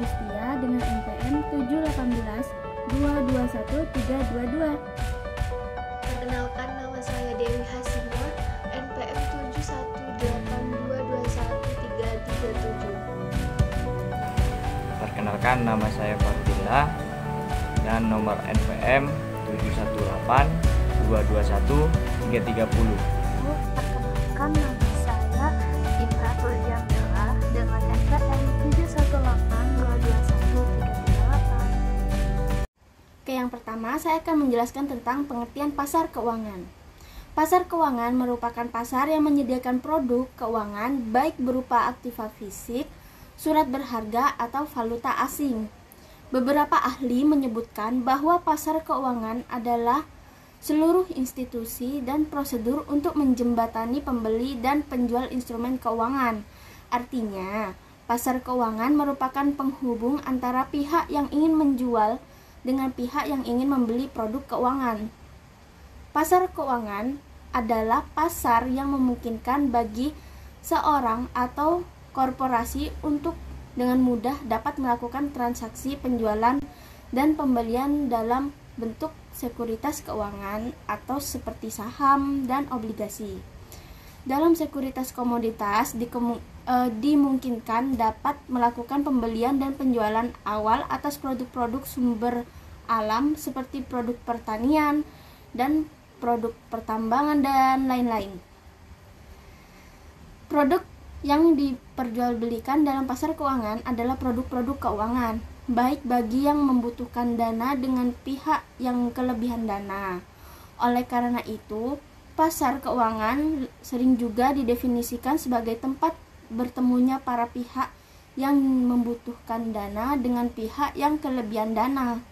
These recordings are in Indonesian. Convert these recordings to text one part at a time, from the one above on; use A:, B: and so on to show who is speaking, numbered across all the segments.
A: Sulistia dengan NPM 718-221-322.
B: Perkenalkan, nama saya Dewi Hasimah, NPM 718-221-337.
C: Perkenalkan, nama saya Fardila dan nomor NPM 718-221-330.
D: Perkenalkan, nama saya Ibratul Jamila dengan NPM 718-221-338.
A: Oke, yang pertama saya akan menjelaskan tentang pengertian pasar keuangan. Pasar keuangan merupakan pasar yang menyediakan produk keuangan baik berupa aktiva fisik, surat berharga, atau valuta asing. Beberapa ahli menyebutkan bahwa pasar keuangan adalah seluruh institusi dan prosedur untuk menjembatani pembeli dan penjual instrumen keuangan. Artinya, pasar keuangan merupakan penghubung antara pihak yang ingin menjual dengan pihak yang ingin membeli produk keuangan. Pasar keuangan adalah pasar yang memungkinkan bagi seorang atau korporasi untuk dengan mudah dapat melakukan transaksi penjualan dan pembelian dalam bentuk sekuritas keuangan atau seperti saham dan obligasi. Dalam sekuritas komoditas dimungkinkan dapat melakukan pembelian dan penjualan awal atas produk-produk sumber alam seperti produk pertanian dan produk pertambangan dan lain-lain. Produk yang diperjualbelikan dalam pasar keuangan adalah produk-produk keuangan, baik bagi yang membutuhkan dana dengan pihak yang kelebihan dana. Oleh karena itu, pasar keuangan sering juga didefinisikan sebagai tempat bertemunya para pihak yang membutuhkan dana dengan pihak yang kelebihan dana.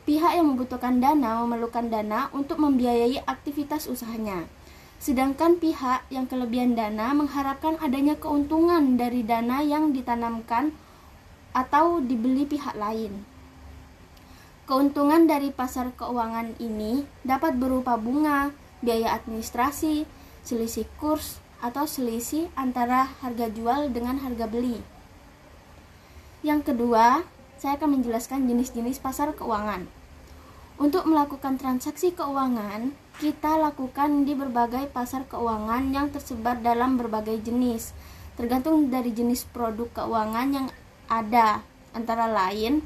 A: Pihak yang membutuhkan dana memerlukan dana untuk membiayai aktivitas usahanya. Sedangkan pihak yang kelebihan dana mengharapkan adanya keuntungan dari dana yang ditanamkan atau dibeli pihak lain. Keuntungan dari pasar keuangan ini dapat berupa bunga, biaya administrasi, selisih kurs, atau selisih antara harga jual dengan harga beli. Yang kedua, saya akan menjelaskan jenis-jenis pasar keuangan. Untuk melakukan transaksi keuangan, kita lakukan di berbagai pasar keuangan yang tersebar dalam berbagai jenis, tergantung dari jenis produk keuangan yang ada. Antara lain,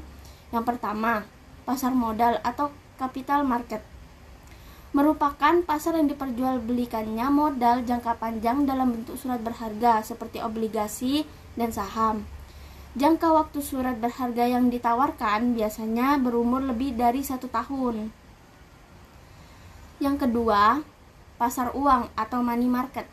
A: yang pertama, pasar modal atau capital market. Merupakan pasar yang diperjualbelikannya modal jangka panjang dalam bentuk surat berharga seperti obligasi dan saham. Jangka waktu surat berharga yang ditawarkan biasanya berumur lebih dari 1 tahun. Yang kedua, pasar uang atau money market.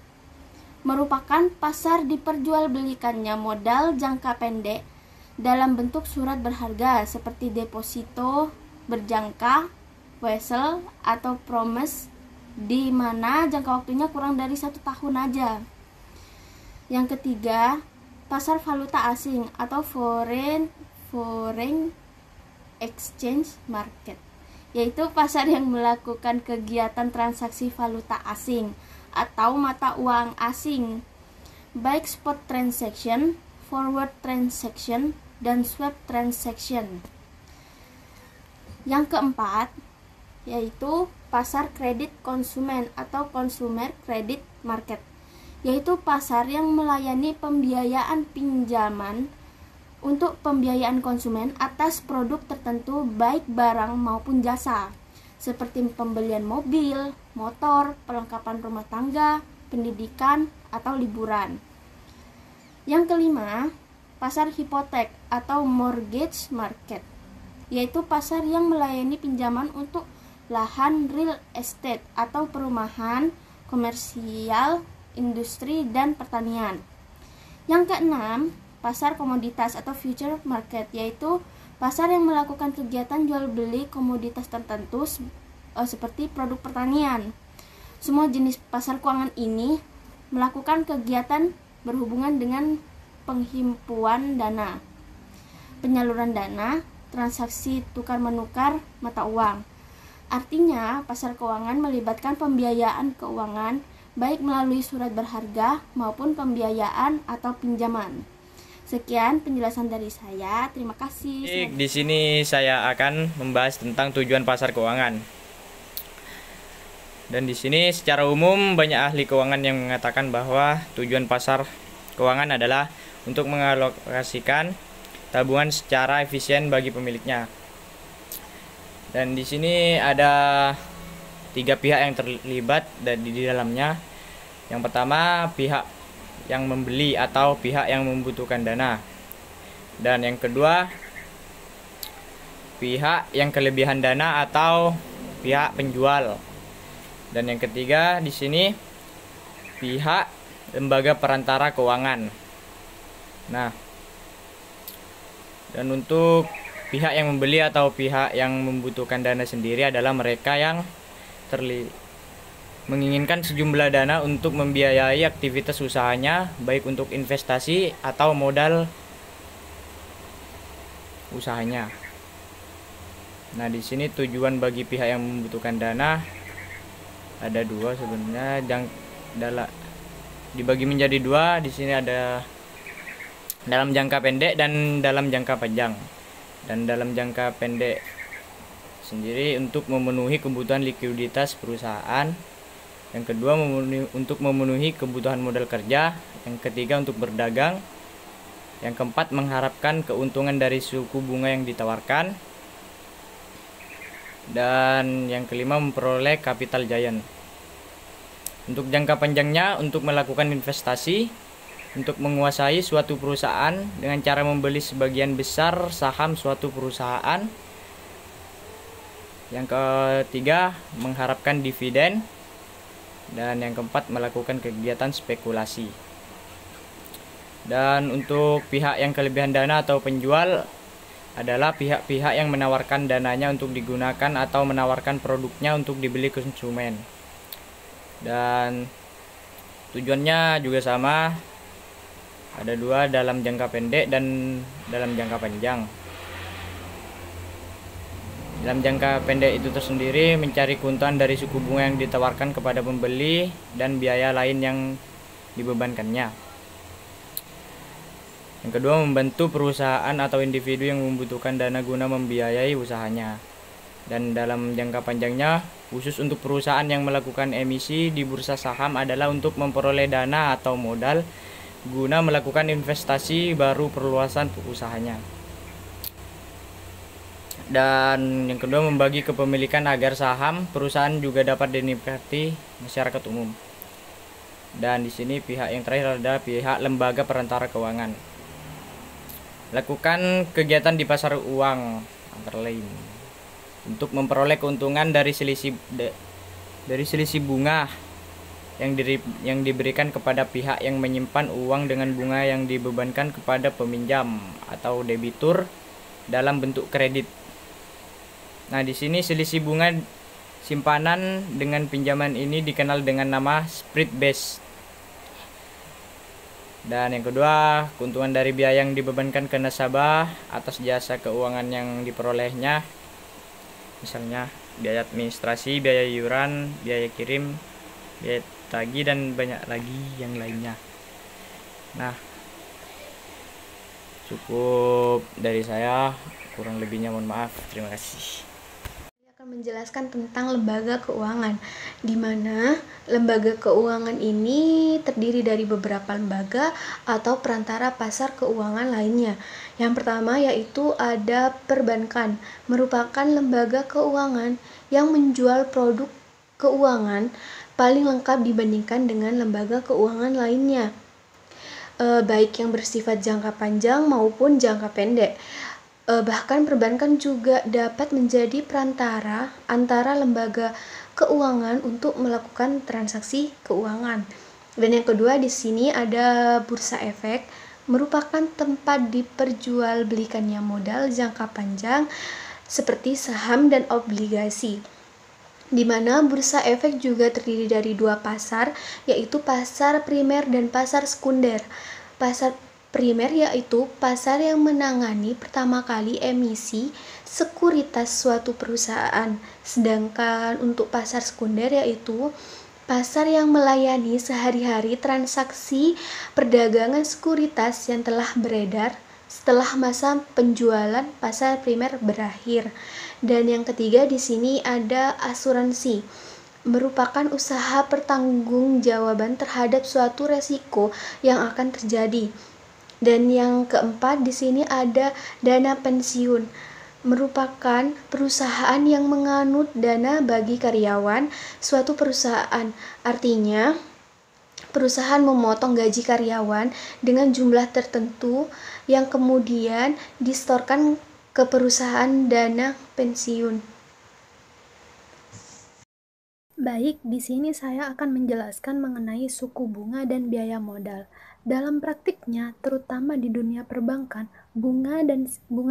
A: Merupakan pasar diperjualbelikannya modal jangka pendek dalam bentuk surat berharga seperti deposito berjangka, wesel, atau promise, di mana jangka waktunya kurang dari 1 tahun aja. Yang ketiga, pasar valuta asing atau foreign exchange market, yaitu pasar yang melakukan kegiatan transaksi valuta asing atau mata uang asing, baik spot transaction, forward transaction, dan swap transaction. Yang keempat, yaitu pasar kredit konsumen atau consumer credit market, yaitu pasar yang melayani pembiayaan pinjaman untuk pembiayaan konsumen atas produk tertentu baik barang maupun jasa, seperti pembelian mobil, motor, perlengkapan rumah tangga, pendidikan, atau liburan. Yang kelima, pasar hipotek atau mortgage market, yaitu pasar yang melayani pinjaman untuk lahan real estate atau perumahan, komersial, industri, dan pertanian. Yang keenam, pasar komoditas atau future market, yaitu pasar yang melakukan kegiatan jual beli komoditas tertentu seperti produk pertanian. Semua jenis pasar keuangan ini melakukan kegiatan berhubungan dengan penghimpuan dana, penyaluran dana, transaksi tukar-menukar mata uang. Artinya, pasar keuangan melibatkan pembiayaan keuangan baik melalui surat berharga maupun pembiayaan atau pinjaman. Sekian penjelasan dari saya. Terima kasih.
C: Baik, di sini saya akan membahas tentang tujuan pasar keuangan. Dan di sini secara umum banyak ahli keuangan yang mengatakan bahwa tujuan pasar keuangan adalah untuk mengalokasikan tabungan secara efisien bagi pemiliknya. Dan di sini ada 3 pihak yang terlibat di dalamnya. Yang pertama, pihak yang membeli atau pihak yang membutuhkan dana. Dan yang kedua, pihak yang kelebihan dana atau pihak penjual. Dan yang ketiga di sini pihak lembaga perantara keuangan. Nah, dan untuk pihak yang membeli atau pihak yang membutuhkan dana sendiri adalah mereka yang menginginkan sejumlah dana untuk membiayai aktivitas usahanya, baik untuk investasi atau modal usahanya. Nah, di sini tujuan bagi pihak yang membutuhkan dana ada 2 sebenarnya, dibagi menjadi 2. Di sini ada dalam jangka pendek dan dalam jangka panjang. Dan dalam jangka pendek sendiri untuk memenuhi kebutuhan likuiditas perusahaan. Yang kedua untuk memenuhi kebutuhan modal kerja. Yang ketiga untuk berdagang. Yang keempat mengharapkan keuntungan dari suku bunga yang ditawarkan. Dan yang kelima memperoleh capital giant. Untuk jangka panjangnya untuk melakukan investasi, untuk menguasai suatu perusahaan dengan cara membeli sebagian besar saham suatu perusahaan. Yang ketiga mengharapkan dividen. Dan yang keempat melakukan kegiatan spekulasi. Dan untuk pihak yang kelebihan dana atau penjual adalah pihak-pihak yang menawarkan dananya untuk digunakan atau menawarkan produknya untuk dibeli konsumen. Dan tujuannya juga sama, ada 2, dalam jangka pendek dan dalam jangka panjang. Dalam jangka pendek itu tersendiri mencari keuntungan dari suku bunga yang ditawarkan kepada pembeli dan biaya lain yang dibebankannya. Yang kedua, membantu perusahaan atau individu yang membutuhkan dana guna membiayai usahanya. Dan dalam jangka panjangnya, khusus untuk perusahaan yang melakukan emisi di bursa saham adalah untuk memperoleh dana atau modal guna melakukan investasi baru perluasan usahanya. Dan yang kedua, membagi kepemilikan agar saham perusahaan juga dapat dinikmati masyarakat umum. Dan di sini pihak yang terakhir adalah pihak lembaga perantara keuangan. Lakukan kegiatan di pasar uang antara lain untuk memperoleh keuntungan dari selisih bunga yang diberikan kepada pihak yang menyimpan uang dengan bunga yang dibebankan kepada peminjam atau debitur dalam bentuk kredit. Nah, di sini selisih bunga simpanan dengan pinjaman ini dikenal dengan nama spread base. Dan yang kedua, keuntungan dari biaya yang dibebankan ke nasabah atas jasa keuangan yang diperolehnya. Misalnya biaya administrasi, biaya iuran, biaya kirim, biaya tagih, dan banyak lagi yang lainnya. Nah, cukup dari saya, kurang lebihnya mohon maaf. Terima kasih.
B: Menjelaskan tentang lembaga keuangan, di mana lembaga keuangan ini terdiri dari beberapa lembaga atau perantara pasar keuangan lainnya. Yang pertama yaitu ada perbankan, merupakan lembaga keuangan yang menjual produk keuangan paling lengkap dibandingkan dengan lembaga keuangan lainnya, baik yang bersifat jangka panjang maupun jangka pendek. Bahkan perbankan juga dapat menjadi perantara antara lembaga keuangan untuk melakukan transaksi keuangan. Dan yang kedua di sini ada bursa efek, merupakan tempat diperjualbelikannya modal jangka panjang seperti saham dan obligasi. Di mana bursa efek juga terdiri dari 2 pasar, yaitu pasar primer dan pasar sekunder. Pasar primer yaitu pasar yang menangani pertama kali emisi sekuritas suatu perusahaan, sedangkan untuk pasar sekunder yaitu Pasar yang melayani sehari-hari transaksi perdagangan sekuritas yang telah beredar setelah masa penjualan pasar primer berakhir. Dan yang ketiga di sini ada asuransi, merupakan usaha pertanggungjawaban terhadap suatu resiko yang akan terjadi. Dan yang keempat di sini ada dana pensiun, merupakan perusahaan yang menganut dana bagi karyawan suatu perusahaan. Artinya, perusahaan memotong gaji karyawan dengan jumlah tertentu yang kemudian disetorkan ke perusahaan dana pensiun.
D: Baik, di sini saya akan menjelaskan mengenai suku bunga dan biaya modal. Dalam praktiknya, terutama di dunia perbankan, bunga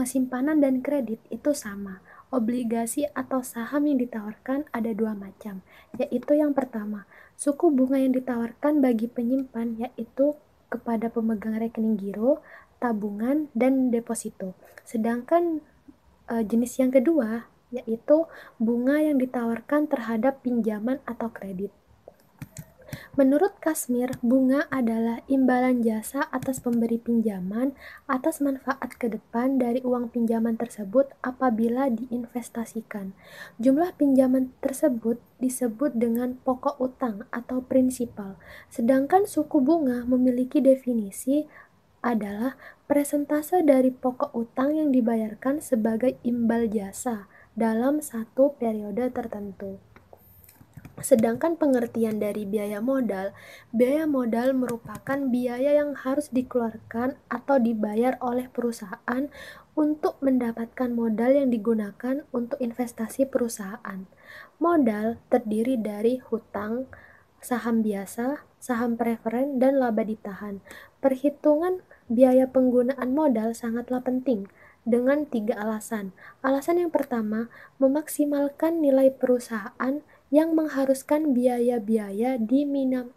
D: simpanan dan kredit itu sama. Obligasi atau saham yang ditawarkan ada dua macam, yaitu yang pertama, suku bunga yang ditawarkan bagi penyimpan yaitu kepada pemegang rekening giro, tabungan, dan deposito. Sedangkan jenis yang kedua yaitu bunga yang ditawarkan terhadap pinjaman atau kredit. Menurut Kashmir, bunga adalah imbalan jasa atas pemberi pinjaman atas manfaat ke depan dari uang pinjaman tersebut apabila diinvestasikan. Jumlah pinjaman tersebut disebut dengan pokok utang atau prinsipal. Sedangkan suku bunga memiliki definisi adalah persentase dari pokok utang yang dibayarkan sebagai imbal jasa dalam satu periode tertentu. Sedangkan pengertian dari biaya modal merupakan biaya yang harus dikeluarkan atau dibayar oleh perusahaan untuk mendapatkan modal yang digunakan untuk investasi perusahaan. Modal terdiri dari hutang, saham biasa, saham preferen, dan laba ditahan. Perhitungan biaya penggunaan modal sangatlah penting dengan 3 alasan. Alasan yang pertama, memaksimalkan nilai perusahaan yang mengharuskan biaya-biaya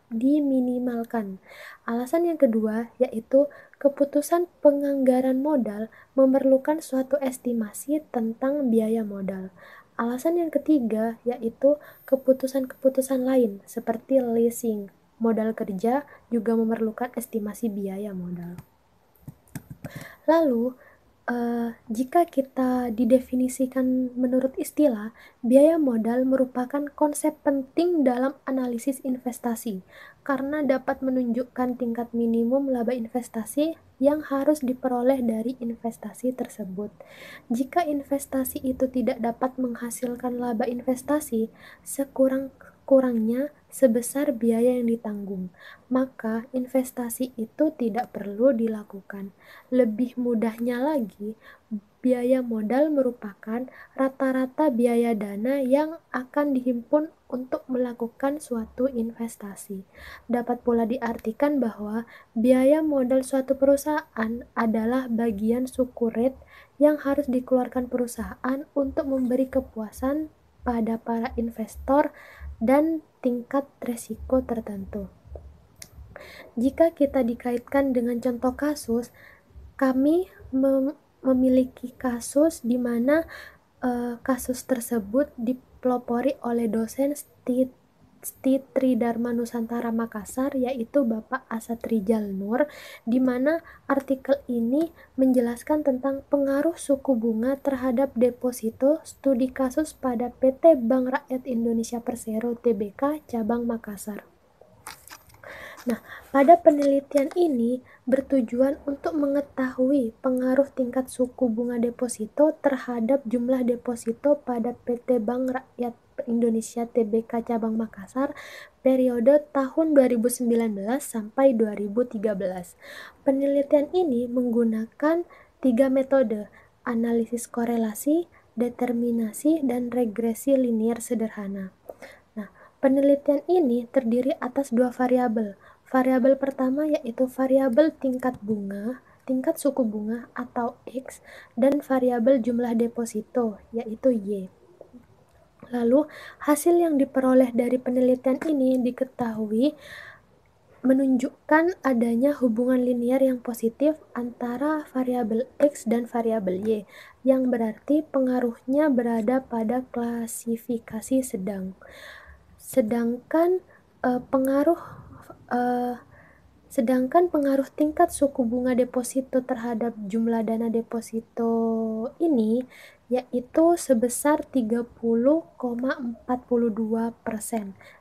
D: diminimalkan. Alasan yang kedua yaitu keputusan penganggaran modal memerlukan suatu estimasi tentang biaya modal. Alasan yang ketiga yaitu keputusan-keputusan lain seperti leasing, modal kerja juga memerlukan estimasi biaya modal. Lalu, jika kita didefinisikan menurut istilah, biaya modal merupakan konsep penting dalam analisis investasi karena dapat menunjukkan tingkat minimum laba investasi yang harus diperoleh dari investasi tersebut. Jika investasi itu tidak dapat menghasilkan laba investasi, sekurang-kurangnya sebesar biaya yang ditanggung, maka investasi itu tidak perlu dilakukan. Lebih mudahnya lagi, biaya modal merupakan rata-rata biaya dana yang akan dihimpun untuk melakukan suatu investasi. Dapat pula diartikan bahwa biaya modal suatu perusahaan adalah bagian suku rate yang harus dikeluarkan perusahaan untuk memberi kepuasan pada para investor dan tingkat resiko tertentu. Jika kita dikaitkan dengan contoh kasus, kami memiliki kasus di mana kasus tersebut dipelopori oleh dosen Tridharma Nusantara Makassar, yaitu Bapak Asad Rijal Nur, di mana artikel ini menjelaskan tentang pengaruh suku bunga terhadap deposito studi kasus pada PT Bank Rakyat Indonesia Persero Tbk Cabang Makassar. Nah, pada penelitian ini bertujuan untuk mengetahui pengaruh tingkat suku bunga deposito terhadap jumlah deposito pada PT Bank Rakyat Indonesia Tbk Cabang Makassar periode tahun 2019 sampai 2013. Penelitian ini menggunakan 3 metode: analisis korelasi, determinasi, dan regresi linier sederhana. Nah, penelitian ini terdiri atas 2 variabel. Variabel pertama yaitu variabel tingkat suku bunga atau X, dan variabel jumlah deposito yaitu Y. Lalu, hasil yang diperoleh dari penelitian ini diketahui menunjukkan adanya hubungan linier yang positif antara variabel X dan variabel Y, yang berarti pengaruhnya berada pada klasifikasi sedang. Sedangkan pengaruh eh, sedangkan pengaruh tingkat suku bunga deposito terhadap jumlah dana deposito ini yaitu sebesar 30,42%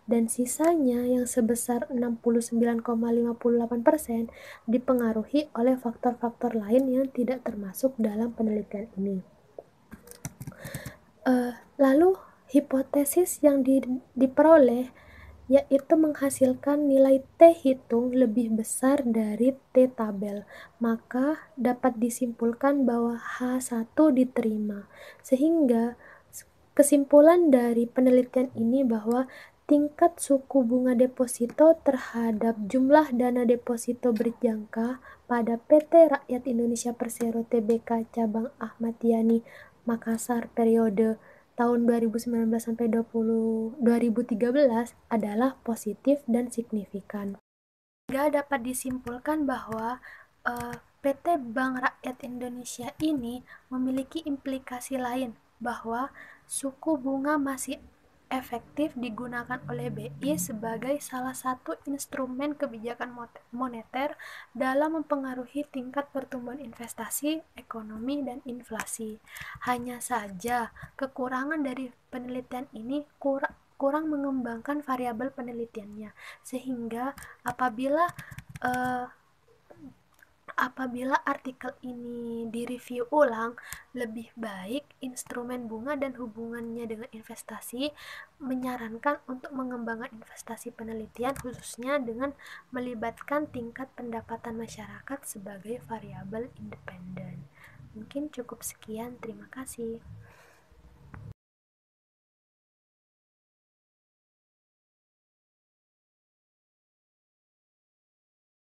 D: dan sisanya yang sebesar 69,58% dipengaruhi oleh faktor-faktor lain yang tidak termasuk dalam penelitian ini. Lalu hipotesis yang diperoleh yaitu menghasilkan nilai T hitung lebih besar dari T tabel, maka dapat disimpulkan bahwa H1 diterima. Sehingga kesimpulan dari penelitian ini bahwa tingkat suku bunga deposito terhadap jumlah dana deposito berjangka pada PT Rakyat Indonesia Persero Tbk Cabang Ahmad Yani Makassar periode tahun 2019 sampai 2013 adalah positif dan signifikan. Sehingga dapat disimpulkan bahwa PT Bank Rakyat Indonesia ini memiliki implikasi lain bahwa suku bunga masih efektif digunakan oleh BI sebagai salah satu instrumen kebijakan moneter dalam mempengaruhi tingkat pertumbuhan investasi, ekonomi, dan inflasi. Hanya saja, kekurangan dari penelitian ini kurang mengembangkan variabel penelitiannya, sehingga apabila artikel ini direview ulang, lebih baik instrumen bunga dan hubungannya dengan investasi menyarankan untuk mengembangkan investasi penelitian khususnya dengan melibatkan tingkat pendapatan masyarakat sebagai variabel independen. Mungkin cukup sekian, terima kasih.